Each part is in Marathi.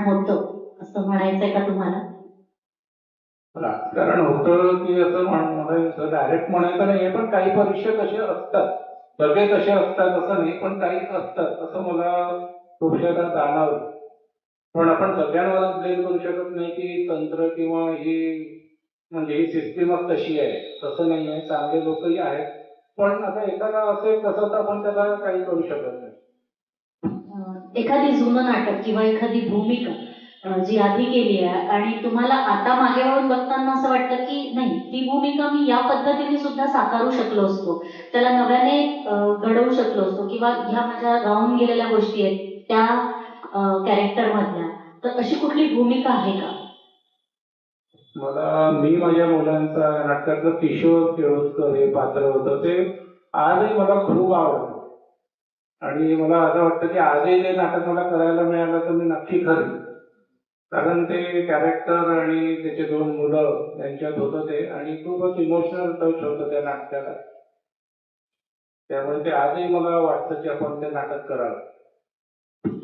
होतं असं म्हणायचंय का तुम्हाला? राजकारण होतं की असं म्हणायचं डायरेक्ट म्हणायचं नाहीये, पण काही परीक्षा तसे असतात, सगळे तसे असतात असं नाही, पण काही असतात असं मला खूप जाणवलं. पण आपण सगळ्यांवरच ब्लेम करू शकत नाही की तंत्र किंवा ही म्हणजे ही सिस्टीमच तशी आहे, तसं नाही आहे. चांगले लोकही आहेत, पण आता एखादा असेल तसं तर आपण त्याला काही करू शकत नाही. एखादी जुनं नाटक किंवा एखादी भूमिका जी आधी केली आहे आणि तुम्हाला आता मागे वळून बघताना असं वाटतं की नाही, ती भूमिका मी या पद्धतीने सुद्धा साकारू शकलो असतो, त्याला नव्याने घडवू शकलो असतो, किंवा ह्या माझ्या राहून गेलेल्या गोष्टी आहेत त्या कॅरेक्टर मधल्या, तर अशी कुठली भूमिका आहे का? मला मी माझ्या मुलांचा नाटकातलं किशोर केळुसकर हे पात्र होतं, ते आजही मला खूप आवडतं. आणि मला असं वाटतं की आजही ते नाटक मला करायला मिळालं तर मी नक्की करेन, कारण ते कॅरेक्टर आणि त्याचे दोन मुलं यांच्यात होतं ते, आणि खूपच इमोशनल टच होतं त्या नाटकाला. त्यामुळे ते आजही मला वाटतं की आपण ते नाटक करावं.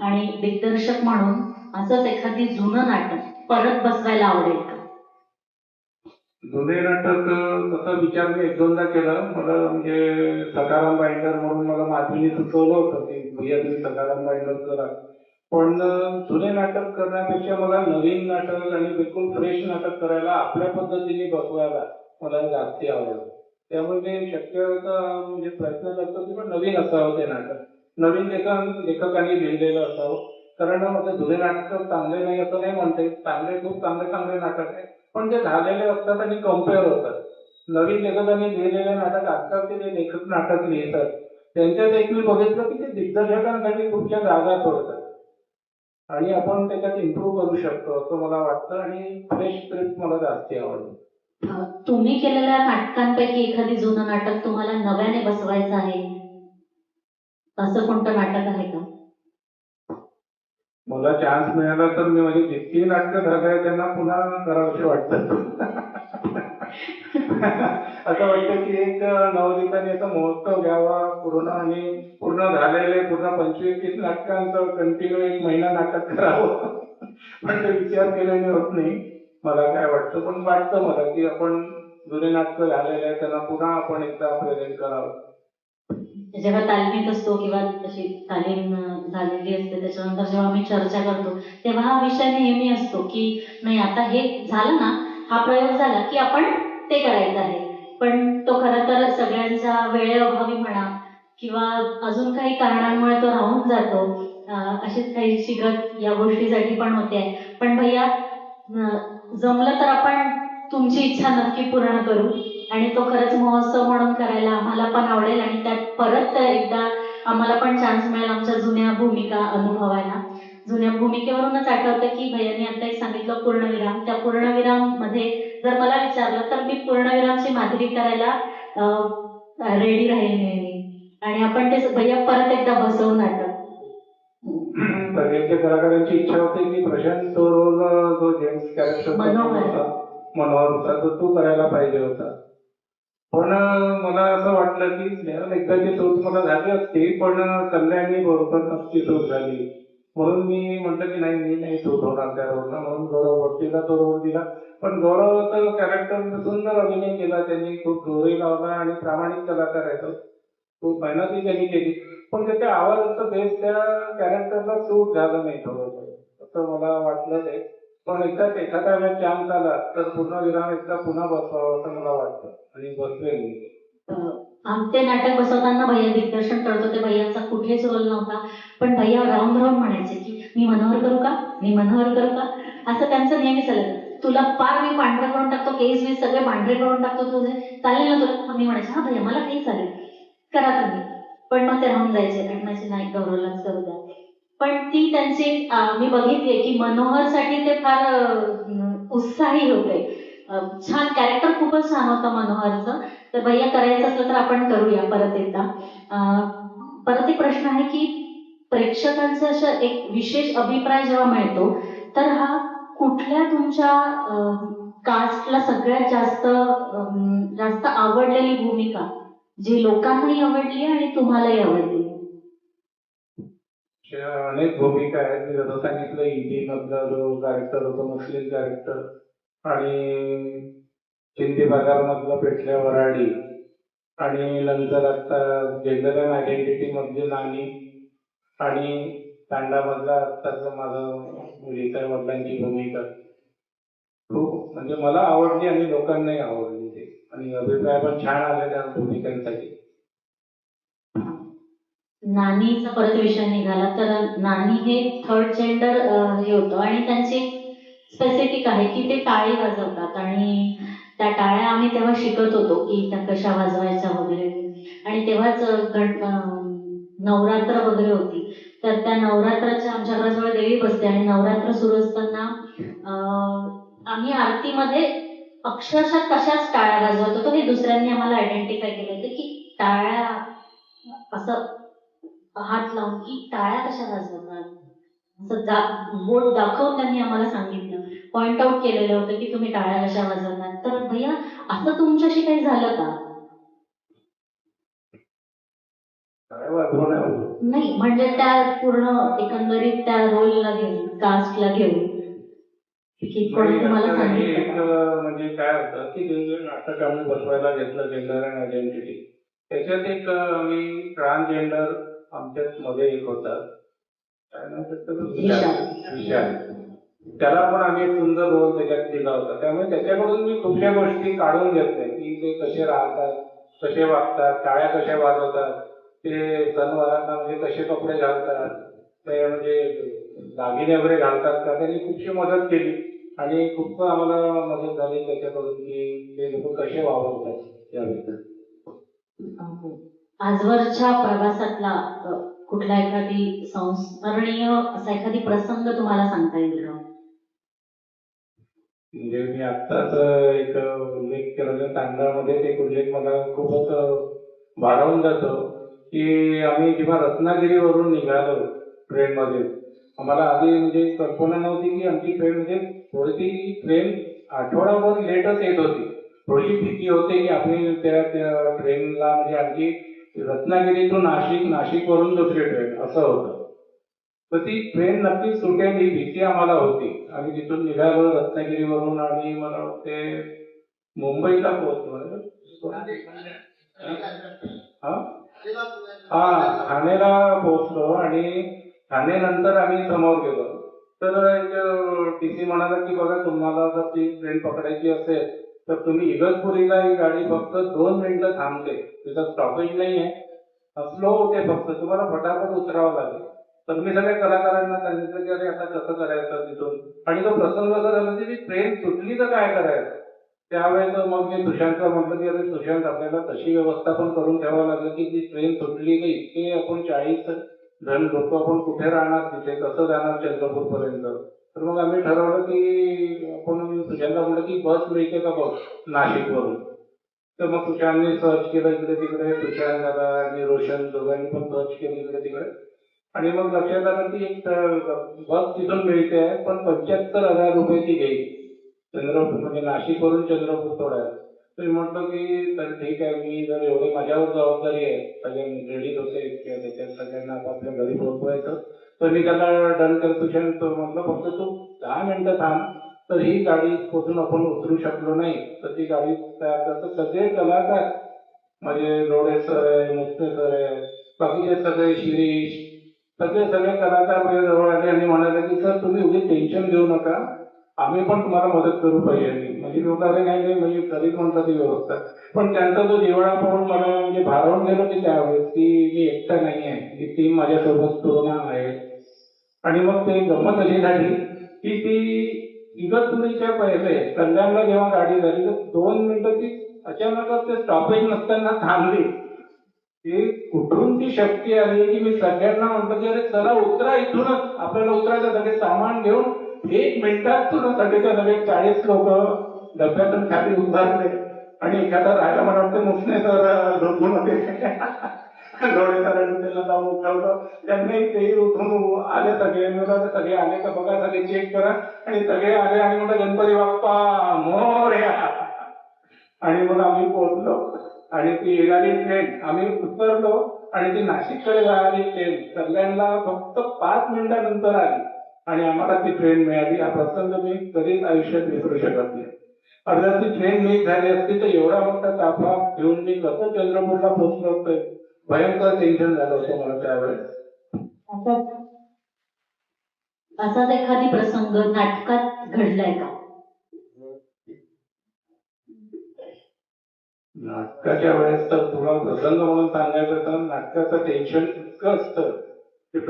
आणि दिग्दर्शक म्हणून असंच एखादी जुनं नाटक परत बसवायला आवडेल का? जुने नाटक तसा विचार मी एक दोनदा केला. मला म्हणजे सखाराम बाइंडर म्हणून मला माधवीने सुचवलं होतं की भैया तुम्ही सखाराम बाइंडर करा, पण जुने नाटक करण्यापेक्षा मला नवीन नाटक आणि बिलकुल फ्रेश नाटक करायला, आपल्या पद्धतीने बसवायला मला जास्ती आवडतं. त्यामुळे मी शक्य म्हणजे प्रयत्न करतो की पण नवीन असावं ते नाटक, नवीन लेखकांनी लिहिलेलं असावं. कारण आता जुने नाटक चांगले नाही असं नाही म्हणते, चांगले खूप चांगले चांगले नाटक आहे, पण ते झालेले असतात आणि कम्पेअर होतात. नवीन लेखकांनी लिहिलेले नाटक, आजकालचे जे लेखक नाटक लिहितात त्यांच्यात एक मी बघितलं की ते दिग्दर्शकांसाठी खूपशा जागा सोडतात, आणि आपण त्याच्यात इम्प्रूव्ह करू शकतो असं मला वाटतं, आणि फ्रेश स्क्रिप्ट मला जास्ती आवडतं. तुम्ही केलेल्या नाटकांपैकी एखादी जुनं नाटक तुम्हाला नव्याने बसवायचं आहे, असं कोणतं नाटक आहे का? मला चान्स मिळाला तर मी माझी जितकी नाटकं झाली त्यांना पुन्हा करावंशी वाटतं. असं वाटतं की एक नवनीताने याचा महोत्सव घ्यावा पूर्ण, आणि पूर्ण झालेले पूर्ण 25-30 नाटकांचं कंटिन्यू एक महिना नाटक करावं. पण ते विचार केल्याने होत नाही. मला काय वाटतं, पण वाटतं मला की आपण जुने नाटकं झालेले आहेत त्यांना पुन्हा आपण एकदा प्रेझेंट करावं. जेव्हा तालमीत असतो किंवा तशी तालीम झालेली असते, त्याच्यानंतर जेव्हा आम्ही चर्चा करतो तेव्हा हा विषय नेहमी असतो की नाही, आता हे झालं ना, हा प्रयोग झाला की आपण ते करायचं आहे. पण तो खरं तर सगळ्यांच्या वेळेअभावी म्हणा किंवा अजून काही कारणांमुळे तो राहून जातो. अशीच काही शिकत या गोष्टीसाठी पण होते. पण भैया, जमलं तर आपण तुमची इच्छा नक्की पूर्ण करू, आणि तो खरंच महोत्सव म्हणून करायला आम्हाला पण आवडेल, आणि त्यात परत एकदा आम्हाला पण चान्स मिळेल आमच्या जुन्या भूमिका अनुभवायला. जुन्या भूमिकेवरूनच आठवतं की भैयांनी आता एक सांगितलं पूर्णविराम, त्या पूर्णविराम मध्ये जर मला विचारलं तर मी पूर्णविरामची मादिरी करायला रेडी राहील नेहमी, आणि आपण ते भैया परत एकदा बसवून नाटक. सगळ्यांच्या कलाकारांची इच्छा होते की प्रशांत तो रोल जो जेम्स कॅरेक्टर मनोहर होता तो तू करायला पाहिजे होता. पण मला असं वाटलं की स्नेहल एकदाची सूट मला झाली असती, पण कल्याणी बरोबर नसती सूट झाली, म्हणून मी म्हटलं की नाही, मी नाही सूट होणार त्या रोलला, म्हणून गौरव भट्टीला तो रोल दिला. पण गौरवचं कॅरेक्टर सुंदर अभिनय केला त्यांनी, खूप जोरी लावला आणि प्रामाणिक कलाकार आहे तो, खूप मेहनतही त्यांनी केली, पण त्याच्या आवाजाचं बेस त्या कॅरेक्टरला सूट झालं नाही थोडंसं, असं मला वाटलं ते. पण एकदाच एखाद्या वेळेस चान्स आला तर पूर्णविराम एकदा पुन्हा बसवावं असं मला वाटतं, आणि बसवेल मी. ते नाटक बसवताना भैया दिग्दर्शन करत होते, भैयांचा कुठेच रोल नव्हता, पण भैया राऊंड राऊंड म्हणायचे की मी मनोहर करू का, मी मनोहर करू का, असं त्यांचं नेहमी चाललं. तुला फार मी पांढरं करून टाकतो, केस वीस सगळे पांढरे करून टाकतो, तुझे चालेल ना तुला? मी म्हणायचे हा भैया मला काही चालेल, करा तुम्ही. पण मग ते राहून जायचे आणि म्हणायचे नाही, गौरवलाच करू द्या. पण ती त्यांची मी बघितली की मनोहरसाठी ते फार उत्साही होते. छान कॅरेक्टर खूपच छान होतं मनोहरचं. तर भैया करायचं असलं तर आपण करूया परत एकदा. परत एक प्रश्न आहे की प्रेक्षकांचा असं एक विशेष अभिप्राय जेव्हा मिळतो तर हा कुठल्या तुमच्या कास्टला सगळ्यात जास्त आवडलेली भूमिका, जी लोकांनाही आवडली आणि तुम्हालाही आवडली? अशा अनेक भूमिका आहेत. मी जसं सांगितलं हिंदी मधला जो कॅरेक्टर होतो मुस्लिम कॅरेक्टर, आणि हिंदी पगार मधलं पेटल्या वराडी, आणि नंतर आता जेंडर अँड आयडेंटिटी मधली नानी, आणि तांडा मधला आत्ताच माझं मुलीच्या वडिलांची भूमिका खूप म्हणजे मला आवडली आणि लोकांनाही आवडली ते, आणि अभिप्राय पण छान आले त्या भूमिकांसाठी. नानीचा परत विषय निघाला तर नानी हे थर्ड जेंडर हे होतं आणि त्यांची स्पेसिफिक आहे की ते टाळी वाजवतात आणि त्या टाळ्या आम्ही तेव्हा शिकत होतो की त्या कशा वाजवायच्या वगैरे. आणि तेव्हाच नवरात्र वगैरे होती, तर त्या नवरात्राच्या आमच्या घराजवळ देवी बसते आणि नवरात्र सुरू असताना आम्ही आरतीमध्ये अक्षरशः तशाच टाळ्या वाजवत होतो. हे दुसऱ्यांनी आम्हाला आयडेंटिफाय केलं होतं की टाळ्या असं हात लावून की टाळ्या कशा वाजवतात, असं बोट दाखवून त्यांनी आम्हाला सांगितलं, पॉइंट आउट केलेलं होतं की तुम्ही टाळ्या कशा वाजवतात. तर भैया असं तुमच्याशी काही झालं का? काय वाजवण्यावर नाही म्हणजे त्या पूर्ण एकंदरीत त्या रोलला घेऊन, कास्टला घेऊन की कोणी तुम्हाला एक सांगितलं का? म्हणजे काय होतं की जे नाटक आम्ही बसवायला घेतलं जेंडर अँड आयडेंटिटी, त्याच्यात एक आम्ही ट्रान्सजेंडर आमच्यात मध्ये एक होता, काय नाव त्याचं? विशाल. त्याला पण आम्ही एक सुंदर रोल त्याच्यात दिला होता. त्यामुळे त्याच्याकडून मी खूपशा गोष्टी काढून घेतल्या की ते कसे राहतात, कसे वागतात, टाळ्या कशा वाजवतात, ते सणवारांना म्हणजे कसे कपडे घालतात, ते म्हणजे दागिने वगैरे घालतात का, त्यांनी खूपशी मदत केली आणि खूप आम्हाला मदत झाली त्याच्याकडून की ते लोक कसे वावरतात याबद्दल. आजवरच्या प्रवासातला कुठला एखादी संस्मरणीय असा एखादी प्रसंग तुम्हाला सांगता येईल का? म्हणजे मी आत्ताच एक उल्लेख केला त्या तांडामध्ये, एक उल्लेख मला खूपच भारावून जातो की आम्ही जेव्हा रत्नागिरीवरून निघालो ट्रेनमध्ये, आम्हाला आधी म्हणजे कल्पना नव्हती की आमची ट्रेन म्हणजे थोडी ट्रेन आठवडाभर लेटच येत होती. थोडीशी भीती होते की आपली त्या ट्रेनला म्हणजे आमची रत्नागिरी टू नाशिक, नाशिकवरून दुसरी ट्रेन असं होतं. तर ती ट्रेन नक्की सुटेल ही भीती आम्हाला होती. आम्ही तिथून निघालो रत्नागिरीवरून आणि मला वाटते मुंबईला पोहोचलो. ठाणेला पोहोचलो आणि ठाणे नंतर आम्ही समोर गेलो. तर एक टीसी म्हणाला की बघा तुम्हाला जर ती ट्रेन पकडायची असेल तर तुम्ही इगतपुरीला ही गाडी फक्त 2 मिनिटं थांबते, तिथं स्टॉपेज नाही आहे, स्लो होते, फक्त तुम्हाला फटाफट उतरावं लागेल. तर मी सगळ्या कलाकारांना सांगितलं की अरे आता कसं करायचं तिथून, आणि तो प्रसंग असा झाला की ती ट्रेन सुटली तर काय करायचं. त्यावेळेस मग मी सुशांतला म्हटलं की अरे सुशांत आपल्याला तशी व्यवस्था पण करून ठेवावं लागेल की ती ट्रेन सुटली तर इतके आपण 40 जण लोक आपण कुठे राहणार, तिथे कसं जाणार चंद्रपूर पर्यंत. तर मग आम्ही ठरवलं की आपण सुशांतला म्हटलं की बस मिळते का बघ नाशिकवरून. तर मग सुशांतने सर्च केलं इकडे तिकडे, सुशांत दादा आणि रोशन दोघांनी पण सर्च केलं इकडे तिकडे, आणि मग लक्षात आलं की एक बस तिथून मिळते आहे पण 75,000 रुपये ती घेईल चंद्रपूर म्हणजे नाशिकवरून चंद्रपूर सोडायला. तर मी म्हटलं की तर ठीक आहे, मी जर एवढे माझ्यावर जबाबदारी आहे, सगळ्यांनी लेडीज होते त्याच्यात सगळ्यांना आपापल्या घरी पोहोचवायचं, तर मी त्याला डन कन्फ्युजन म्हटलं फक्त तू 10 मिनिटं थांब. तर ही गाडी पोचून आपण उतरू शकलो नाही, तर ती गाडी तयार करतो. सगळे कलाकार म्हणजे रोडे सर आहे, मुस्ते सर आहे, बाकीचे सगळे शिरीष, सगळे सगळे कलाकार माझ्या जवळ आले आणि म्हणाले की सर तुम्ही उगी टेन्शन घेऊ नका, आम्ही पण तुम्हाला मदत करू पाहिजे. म्हणजे लोक अरे नाही नाही म्हणजे कधीच म्हणतात ती व्यवस्था. पण त्यांचा जो जिव्हाळा पाहून मला म्हणजे भारावून गेलो की त्यावेळेस की मी एकटा नाही आहे, ही टीम माझ्यासोबत पूर्ण आहे. आणि मग ते गंमत अशी झाली की ती इगतपुरीच्या पहिले कल्याणला जेव्हा गाडी झाली तर 2 मिनिटं ती अचानकच ते स्टॉपेज नसताना थांबली. ती कुठून ती शक्ती आली की मी सगळ्यांना म्हणतो की अरे चला उतरा इथूनच, आपल्याला उतरायचं, सगळे सामान घेऊन 1 मिनिटात तुला सगळेच्या सगळे 40 लोक डब्यातून खाली उभारले. आणि एखादा राहायला मला वाटतं मुसने तर झोपून होते डोळे सरांनी त्याला जाऊन उठवलं, त्यांनाही तेही उठून आले सगळे. मला सगळे आले का बघा, सगळे चेक करा, आणि सगळे आले आणि म्हटलं गणपती बाप्पा मोरया. आणि मग आम्ही पोहोचलो आणि ती येणारी ट्रेन आम्ही उतरलो आणि ती नाशिककडे जाणारी ट्रेन सगळ्यांना फक्त 5 मिनिटानंतर आली आणि आम्हाला ती ट्रेन मिळाली. हा प्रसंग मी कधीच आयुष्यात विसरू शकत नाही. जर ती ट्रेन मिस झाली असती तर एवढा मोठा ताफा घेऊन मी कसं चंद्रपूरला पोहोचलो असतो, भयंकर टेन्शन झालं होतं मला त्यावेळेस. असाच एखादी प्रसंग नाटकात घडलाय का? नाटकाच्या वेळेस तर तुला प्रसंग म्हणून सांगायचं तर नाटकाचं टेन्शन इतकं असतं की